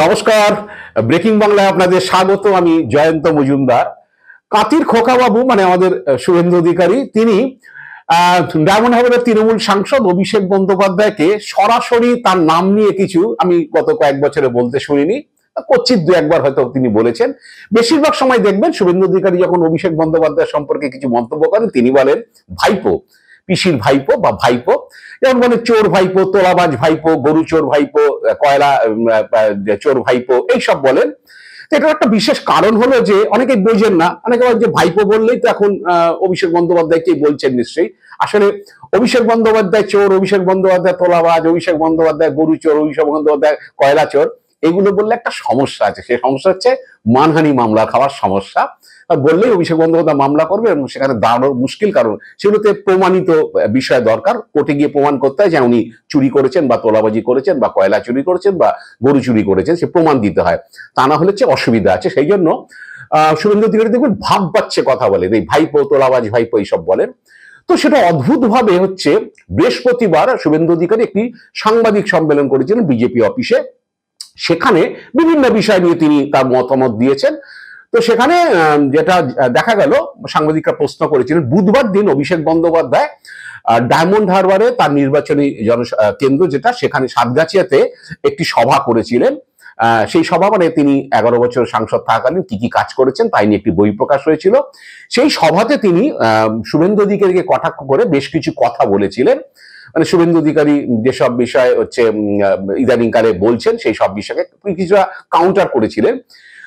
নমস্কার, ব্রেকিং বাংলায় আপনাদের স্বাগত। আমি জয়ন্ত মজুমদার। কাতির খোকাবাবু মানে আমাদের শুভেন্দু অধিকারী, তিনি ডায়মন্ড হারবারের তৃণমূল সাংসদ অভিষেক বন্দ্যোপাধ্যায়কে সরাসরি তার নাম নিয়ে কিছু আমি গত কয়েক বছরে বলতে শুনিনি, কচ্ছিত দু একবার হয়তো তিনি বলেছেন। বেশিরভাগ সময় দেখবেন শুভেন্দু অধিকারী যখন অভিষেক বন্দ্যোপাধ্যায় সম্পর্কে কিছু মন্তব্য করেন, তিনি বলেন ভাইপো, পিসির ভাইপো বা ভাইপো। যেমন বলে চোর ভাইপো, তোলাবাজ ভাইপো, গরু চোর ভাইপো, কয়লা চোর ভাইপো, এইসব বলেন। এটার একটা বিশেষ কারণ হলো যে অনেকে বোঝেন না, অনেকে বলেন যে ভাইপো বললেই তো এখন অভিষেক বন্দ্যোপাধ্যায়কে বলছেন নিশ্চয়ই। আসলে অভিষেক বন্দ্যোপাধ্যায় চোর, অভিষেক বন্দ্যোপাধ্যায় তোলাবাজ, অভিষেক বন্দ্যোপাধ্যায় গরু চোর, অভিষেক বন্দ্যোপাধ্যায় কয়লা চোর, এগুলো বললে একটা সমস্যা আছে। সেই সমস্যা হচ্ছে মানহানি মামলা খাওয়ার সমস্যা। বললেই অভিষেক বন্দ্যোপাধ্যায় মামলা করবে এবং সেখানে দাঁড়ানো মুশকিল, কারণ সেগুলোতে প্রমাণিত বিষয় দরকার। কোর্টে গিয়ে প্রমাণ করতে হয় যে উনি চুরি করেছেন বা তোলাবাজি করেছেন বা কয়লা চুরি করেছেন বা গরু চুরি করেছেন, সে প্রমাণ দিতে হয়। তা না হলে হচ্ছে অসুবিধা আছে। সেই জন্য শুভেন্দু অধিকারী দেখবেন ভাব পাচ্ছে কথা বলেন, এই ভাইপো, তোলাবাজ ভাইপো এইসব বলেন। তো সেটা অদ্ভুত ভাবে হচ্ছে বৃহস্পতিবার শুভেন্দু অধিকারী একটি সাংবাদিক সম্মেলন করেছিলেন বিজেপি অফিসে। সেখানে বিভিন্ন বিষয় নিয়ে তিনি তার মতামত দিয়েছেন। তো সেখানে যেটা দেখা গেল, সাংবাদিকরা প্রশ্ন করেছিলেন, বুধবার দিন অভিষেক বন্দ্যোপাধ্যায় ডায়মন্ড হারবারে তার নির্বাচনী কেন্দ্র যেটা, সেখানে সাতগাছিয়াতে একটি সভা করেছিলেন। সেই সভা মানে তিনি 11 বছর সাংসদ থাকাকালীন কি কি কাজ করেছেন তাই নিয়ে একটি বই প্রকাশ হয়েছিল। সেই সভাতে তিনি শুভেন্দু অধিকারীকে কটাক্ষ করে বেশ কিছু কথা বলেছিলেন। মানে শুভেন্দু অধিকারী যেসব বিষয় হচ্ছে ইদানিংকালে বলছেন সেই সব বিষয়কে কিছুটা কাউন্টার করেছিলেন।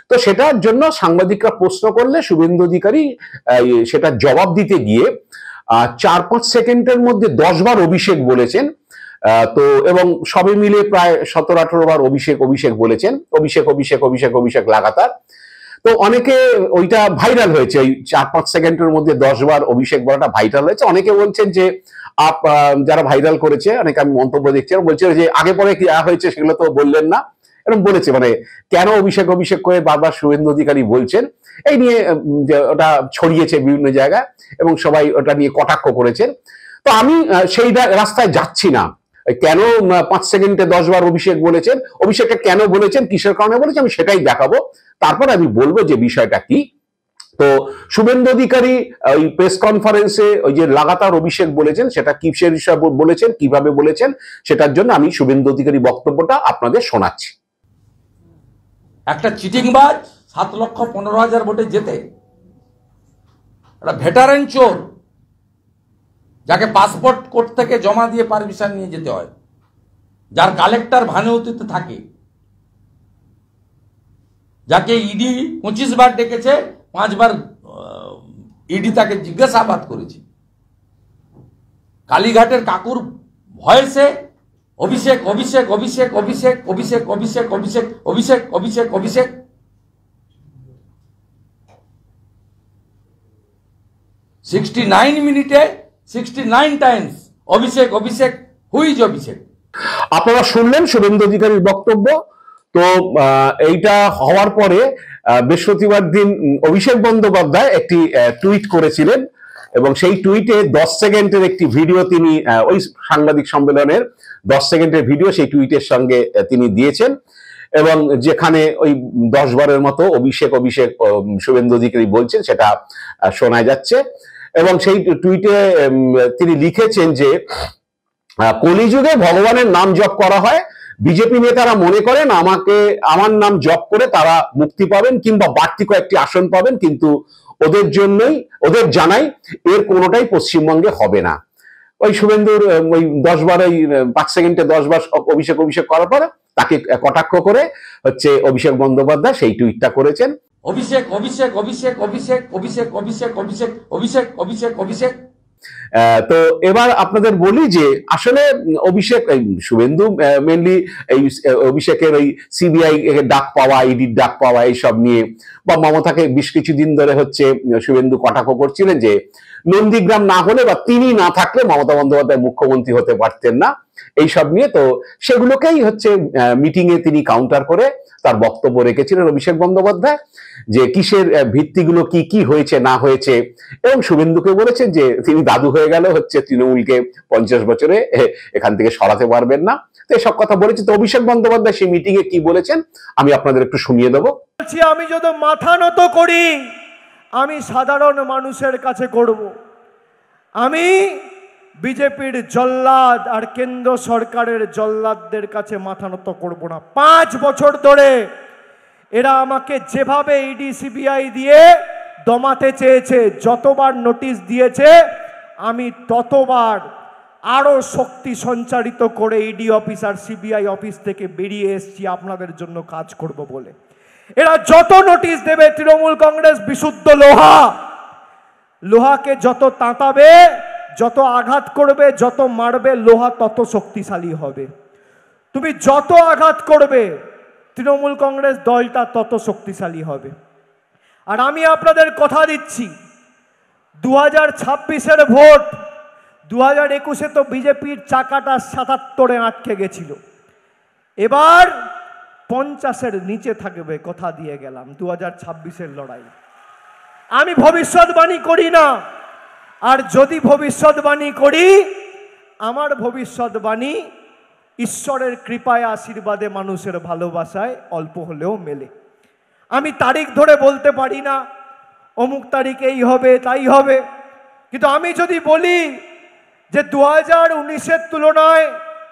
তো সেটার জন্য সাংবাদিকরা প্রশ্ন করলে শুভেন্দু অধিকারী সেটা জবাব দিতে গিয়ে 4-5 সেকেন্ডের মধ্যে 10 বার অভিষেক বলেছেন। তো এবং সবে মিলে প্রায় 17-18 বার অভিষেক অভিষেক বলেছেন, অভিষেক অভিষেক অভিষেক অভিষেক লাগাতার। তো অনেকে ওইটা ভাইরাল হয়েছে, ওই 4-5 সেকেন্ডের মধ্যে 10 বার অভিষেক বলাটা ভাইরাল হয়েছে। অনেকে বলছেন যে যারা ভাইরাল করেছে, অনেকে আমি মন্তব্য দেখছি, বলছে যে আগে পরে কি হয়েছে সেগুলো তো বললেন না, এরকম বলেছে। মানে কেন অভিষেক অভিষেক করে বারবার শুভেন্দু অধিকারী বলছেন, এই নিয়ে ওটা ছড়িয়েছে বিভিন্ন জায়গায় এবং সবাই ওটা নিয়ে কটাক্ষ করেছেন। তো আমি সেই রাস্তায় যাচ্ছি না। কেন 5 সেকেন্ডে 10 বার অভিষেক বলেছেন, অভিষেকটা কেন বলেছেন, কিসের কারণে বলেছেন, আমি সেটাই দেখাবো। তারপর আমি বলবো যে বিষয়টা কি। তো শুভেন্দু অধিকারী ওই প্রেস কনফারেন্সে ওই যে লাগাতার অভিষেক বলেছেন, সেটা কিসের হিসাবে বলেছেন, কিভাবে বলেছেন, সেটার জন্য আমি শুভেন্দু অধিকারী বক্তব্যটা আপনাদের শোনাচ্ছি। একটা চিটিংবাজ 7,15,000 ভোটে যেতে, একটা ভেটারেন চোর যাকে পাসপোর্ট কোর্ট থেকে জমা দিয়ে পারমিশন নিয়ে যেতে হয়, যার কালেক্টর ভানুতিতে থাকে, যাকে ইডি 25 বার ডেকেছে, 5 বার ইডি তাকে জিজ্ঞাসাবাদ করেছে, কালীঘাটের কাকুর ভয়েসে অভিষেক অভিষেক অভিষেক অভিষেক অভিষেক অভিষেক অভিষেক অভিষেক অভিষেক অভিষেক 69 মিনিটে 69 টাইমস অভিষেক অভিষেক হুইজ অভিষেক। আপনারা শুনলেন শুভেন্দু অধিকারীর বক্তব্য। তো এইটা হওয়ার পরে বৃহস্পতিবার দিন অভিষেক বন্দ্যোপাধ্যায় একটি টুইট করেছিলেন এবং সেই টুইটে 10 সেকেন্ডের একটি ভিডিও তিনি ওই সাংবাদিক সম্মেলনের 10 সেকেন্ডের ভিডিও সেই টুইটের সঙ্গে তিনি দিয়েছেন এবং যেখানে ওই 10 বারের মতো অভিষেক অভিষেক শুভেন্দু অধিকারী বলছেন সেটা শোনা যাচ্ছে। এবং সেই টুইটে তিনি লিখেছেন যে কলিযুগে ভগবানের নাম জপ করা হয়, বিজেপি নেতারা মনে করেন আমার নাম জপ করে তারা মুক্তি পাবেন কিংবা বাড়তি কয়েকটি আসন পাবেন, কিন্তু ওদের জানাই এর কোনোটাই পশ্চিমবঙ্গে হবে না। ওই শুভেন্দুর ওই 10 বার ওই 5 সেকেন্ডে 10 বার অভিষেক অভিষেক করার পরে তাকে কটাক্ষ করে হচ্ছে অভিষেক বন্দ্যোপাধ্যায় সেই টুইটটা করেছেন, অভিষেক অভিষেক অভিষেক অভিষেক অভিষেক অভিষেক অভিষেক অভিষেক অভিষেক অভিষেক। তো এবার আপনাদের বলি যে আসলে অভিষেক শুভেন্দু মেনলি এই অভিষেকের ওই সিবিআই ডাক পাওয়া, ইডির ডাক পাওয়া এইসব নিয়ে বা মমতাকে বেশ কিছুদিন ধরে হচ্ছে শুভেন্দু কটাক্ষ করছিলেন যে নন্দীগ্রাম না হলে বা তিনি না থাকলে মমতা বন্দ্যোপাধ্যায় মুখ্যমন্ত্রী হতে পারতেন না, এইসব নিয়ে। তো সেগুলোকেই হচ্ছে মিটিং এ তিনি কাউন্টার করে তার বক্তব্য রেখেছিলেন অভিষেক বন্দ্যোপাধ্যায়, যে কিসের ভিত্তিগুলো কি কি হয়েছে না হয়েছে, এবং শুভেন্দুকে বলেছেন যে তিনি দাদু হয়ে গেল হচ্ছে তৃণমূলকে 50 বছরে এখান থেকে সরাতে পারবেন না। তো এসব কথা বলেছে। তো অভিষেক বন্দ্যোপাধ্যায় সেই মিটিং এ কি বলেছেন আমি আপনাদের একটু শুনিয়ে দেবো। আমি যদি মাথা নত করি আমি সাধারণ মানুষের কাছে করব। আমি বিজেপির জল্লাদ আর কেন্দ্র সরকারের জল্লাদদের কাছে মাথা নত করব না। 5 বছর ধরে এরা আমাকে যেভাবে ইডি সিবিআই দিয়ে দমাতে চেয়েছে, যতবার নোটিশ দিয়েছে আমি ততবার আরো শক্তি সঞ্চারিত করে ইডি অফিস আর সিবিআই অফিস থেকে বেরিয়ে এসেছি আপনাদের জন্য কাজ করব বলে। এরা যত নোটিশ দেবে, তৃণমূল কংগ্রেস বিশুদ্ধ লোহা, লোহাকে যত তাঁতাবে, যত আঘাত করবে, যত মারবে, লোহা তত শক্তিশালী হবে। তুমি যত আঘাত করবে তৃণমূল কংগ্রেস দলটা তত শক্তিশালী হবে। আর আমি আপনাদের কথা দিচ্ছি 2026-এর ভোট, 2021-এ তো বিজেপির চাকাটা 77-এ আটকে গেছিল, এবার 50-এর নিচে থাকবে, কথা দিয়ে গেলাম। 2026-এর লড়াই আমি ভবিষ্যৎবাণী করি না, আর যদি ভবিষ্যৎবাণী করি আমার ভবিষ্যৎবাণী ঈশ্বরের কৃপায়, আশীর্বাদে, মানুষের ভালোবাসায় অল্প হলেও মেলে। আমি তারিখ ধরে বলতে পারি না অমুক তারিখে এই হবে তাই হবে, কিন্তু আমি যদি বলি যে 2019-এর তুলনায়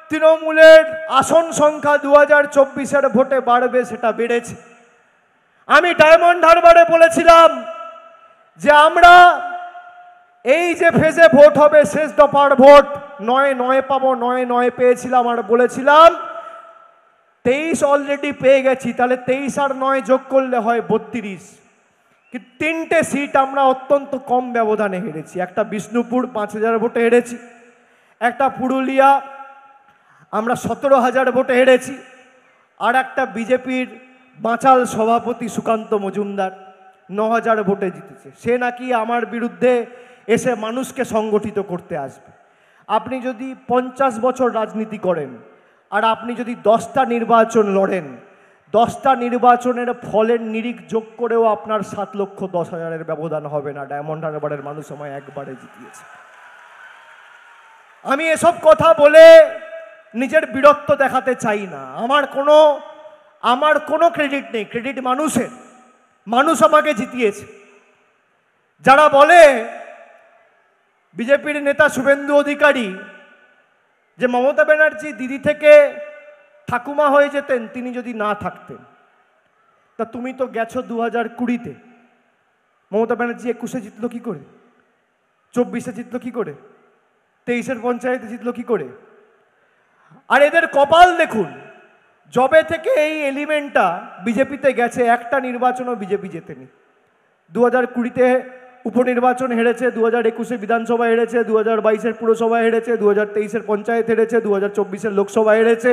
তৃণমূলের আসন সংখ্যা 2024-এর ভোটে বাড়বে, সেটা বেড়েছে। আমি ডায়মন্ড হারবারে বলেছিলাম যে আমরা এই যে ফেজে ভোট হবে, শেষ দফার ভোট, 9 পাবো, 9 পেয়েছিলাম, আর বলেছিলাম 23 অলরেডি পেয়ে গেছি, তাহলে 23 আর 9 যোগ করলে হয় 32। কিন্তু 3টে সিট আমরা অত্যন্ত কম ব্যবধানে হেরেছি। একটা বিষ্ণুপুর 5000 ভোটে হেরেছি, একটা পুরুলিয়া আমরা 17000 ভোটে হেরেছি, আর একটা বিজেপির বাঁচাল সভাপতি সুকান্ত মজুমদার 9000 ভোটে জিতেছে। সে নাকি আমার বিরুদ্ধে এসে মানুষকে সংগঠিত করতে আসবে। আপনি যদি 50 বছর রাজনীতি করেন আর আপনি যদি 10টা নির্বাচন লড়েন, 10টা নির্বাচনের ফলের নিরিখ যোগ করেও আপনার 7,10,000-এর ব্যবধান হবে না। ডায়মন্ড হারবারের মানুষ আমায় একবারে জিতিয়েছে। আমি এসব কথা বলে নিজের বীরত্ব দেখাতে চাই না। আমার কোনো ক্রেডিট নেই, ক্রেডিট মানুষের। মানুষ আমাকে জিতিয়েছে। যারা বলে বিজেপির নেতা শুভেন্দু অধিকারী যে মমতা ব্যানার্জি দিদি থেকে ঠাকুমা হয়ে যেতেন তিনি যদি না থাকতেন, তা তুমি তো গেছো 2020-তে, মমতা ব্যানার্জি 21-এ জিতলো কি করে, 24-এ জিতলো কি করে, 23-এর পঞ্চায়েতে জিতলো কি করে? আর এদের কপাল দেখুন, জবে থেকে এই এলিমেন্টটা বিজেপিতে গেছে, একটা নির্বাচনও বিজেপি জেতেনি। 2020-তে উপনির্বাচন হেরেছে, 2021-এ বিধানসভা হেরেছে, 2022-এর পুরসভা হেরেছে, 2023-এর পঞ্চায়েত হেরেছে, 2024-এর লোকসভা হেরেছে,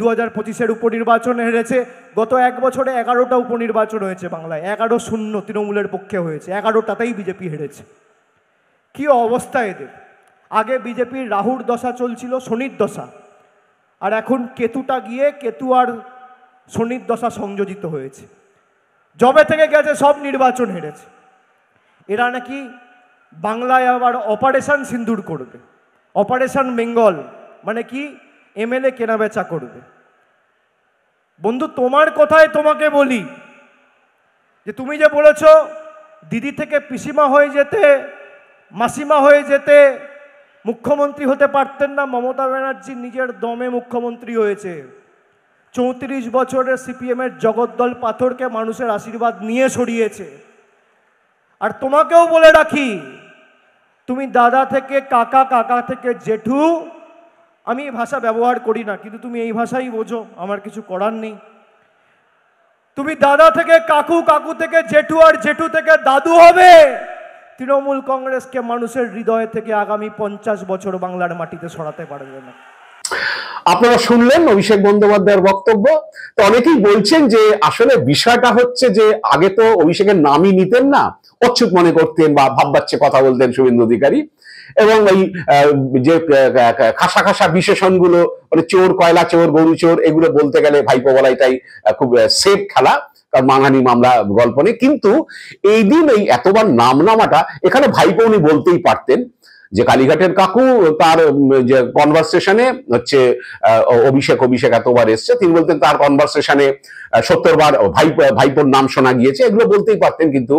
2025-এর উপনির্বাচন হেরেছে। গত 1 বছরে 11টা উপনির্বাচন হয়েছে বাংলায়, 11-0 তৃণমূলের পক্ষে হয়েছে, 11টাতেই বিজেপি হেরেছে। কি অবস্থা এদের! আগে বিজেপির রাহুর দশা চলছিল, শনির দশা, আর এখন কেতুটা গিয়ে কেতু আর শনির দশা সংযোজিত হয়েছে। জবে থেকে গেছে সব নির্বাচন হেরেছে। এরা নাকি বাংলায় আবার অপারেশন সিন্দুর করবে, অপারেশন বেঙ্গল, মানে কি এমএলএ কেনাবেচা করবে। বন্ধু, তোমার কথায় তোমাকে বলি যে তুমি যে বলেছ দিদি থেকে পিসিমা হয়ে যেতে, মাসিমা হয়ে যেতে মুখ্যমন্ত্রী হতে পারতেন না, মমতা ব্যানার্জি নিজের দমে মুখ্যমন্ত্রী হয়েছে। 34 বছরের সিপিএমের জগদ্দল পাথরকে মানুষের আশীর্বাদ নিয়ে সরিয়েছে। আর তোমাকেও বলে রাখি, তুমি দাদা থেকে কাকা, কাকা থেকে জেঠু, আমি এই ভাষা ব্যবহার করি না কিন্তু তুমি এই ভাষাই বোঝো, আমার কিছু করার নেই। তুমি দাদা থেকে কাকু, কাকু থেকে জেঠু, আর জেঠু থেকে দাদু হবে। তৃণমূল কংগ্রেসকে মানুষের হৃদয় থেকে আগামী 50 বছর বাংলার মাটিতে সরাতে পারবে না। আপনারা শুনলেন অভিষেক বন্দ্যোপাধ্যায়ের বক্তব্য। তো অনেকেই বলছেন যে আসলে বিষয়টা হচ্ছে যে আগে তো অভিষেকের নামই নিতেন না, অচ্ছুত মনে করতেন বা ভাববাচ্চে কথা বলতেন শুভেন্দু অধিকারী। এবং এই যে খাসা খাসা বিশেষণগুলো, মানে চোর, কয়লা চোর, গরু চোর, এগুলো বলতে গেলে ভাইপো বলাইটাই খুব সেফ খেলা, কারণ মানহানি মামলা গল্প নেই। কিন্তু এই দিন এই এতবার নাম নামাটা, এখানে ভাইপো উনি বলতেই পারতেন যে কালীঘাটের কাকু তার যে কনভারসেশনে হচ্ছে অভিষেক এতবার এসছে, তিনি বলতেন তার কনভারসেশনে 70 বার ভাইপোর নাম শোনা গিয়েছে, এগুলো বলতেই পারতেন। কিন্তু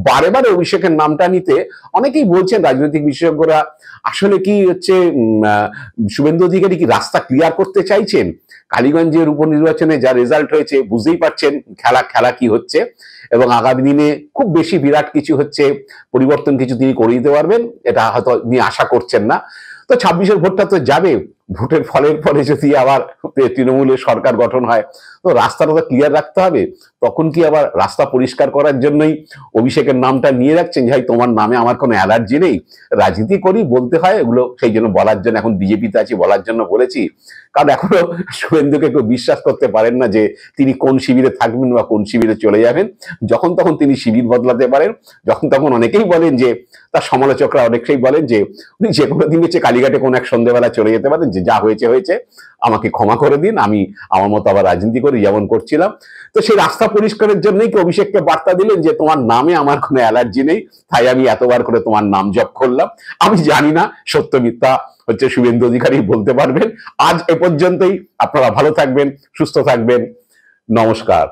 বারে বারে অভিষেকের নামটা নিতে অনেকেই বলছেন, রাজনৈতিক বিশেষজ্ঞরা, আসলে কি হচ্ছে শুভেন্দু অধিকারী কি রাস্তা ক্লিয়ার করতে চাইছেন? কালীগঞ্জের উপনির্বাচনে যা রেজাল্ট হয়েছে বুঝতেই পারছেন খেলা কি হচ্ছে, এবং আগামী দিনে খুব বেশি বিরাট কিছু হচ্ছে পরিবর্তন কিছু তিনি করে দিতে পারবেন, এটা হয়তো নিয়ে আশা করছেন না। তো 26-এর ভোটটা তো যাবে, ভোটের ফলের পরে যদি আবার তৃণমূলের সরকার গঠন হয়, তো রাস্তাটা তো ক্লিয়ার রাখতে হবে। তখন কি আবার রাস্তা পরিষ্কার করার জন্যই অভিষেকের নামটা নিয়ে রাখছেন, ভাই তোমার নামে আমার কোনো অ্যালার্জি নেই? রাজনীতি করি, বলতে হয় এগুলো, সেই জন্য বলার জন্য, এখন বিজেপিতে আছি বলার জন্য বলেছি। কারণ এখনো শুভেন্দুকে কেউ বিশ্বাস করতে পারেন না যে তিনি কোন শিবিরে থাকবেন বা কোন শিবিরে চলে যাবেন। যখন তখন তিনি শিবির বদলাতে পারেন, যখন তখন অনেকেই বলেন যে, তার সমালোচকরা অনেকেই বলেন যে উনি যে কোনো দিন হচ্ছে কালীঘাটে কোন এক সন্ধ্যেবেলা চলে যেতে পারেন, যে যা হয়েছে হয়েছে, আমাকে ক্ষমা করে দিন, আমি আমার মতো আবার রাজনীতি করি যেমন করছিলাম। তো সেই রাস্তা পরিষ্কারের জন্যই কি অভিষেককে বার্তা দিলেন যে তোমার নামে আমার কোনো অ্যালার্জি নেই, তাই আমি এতবার করে তোমার নাম জপ করলাম। আমি জানি না সত্য মিথ্যা হচ্ছে শুভেন্দু অধিকারী বলতে পারবেন। আজ এ পর্যন্তই। আপনারা ভালো থাকবেন, সুস্থ থাকবেন। নমস্কার।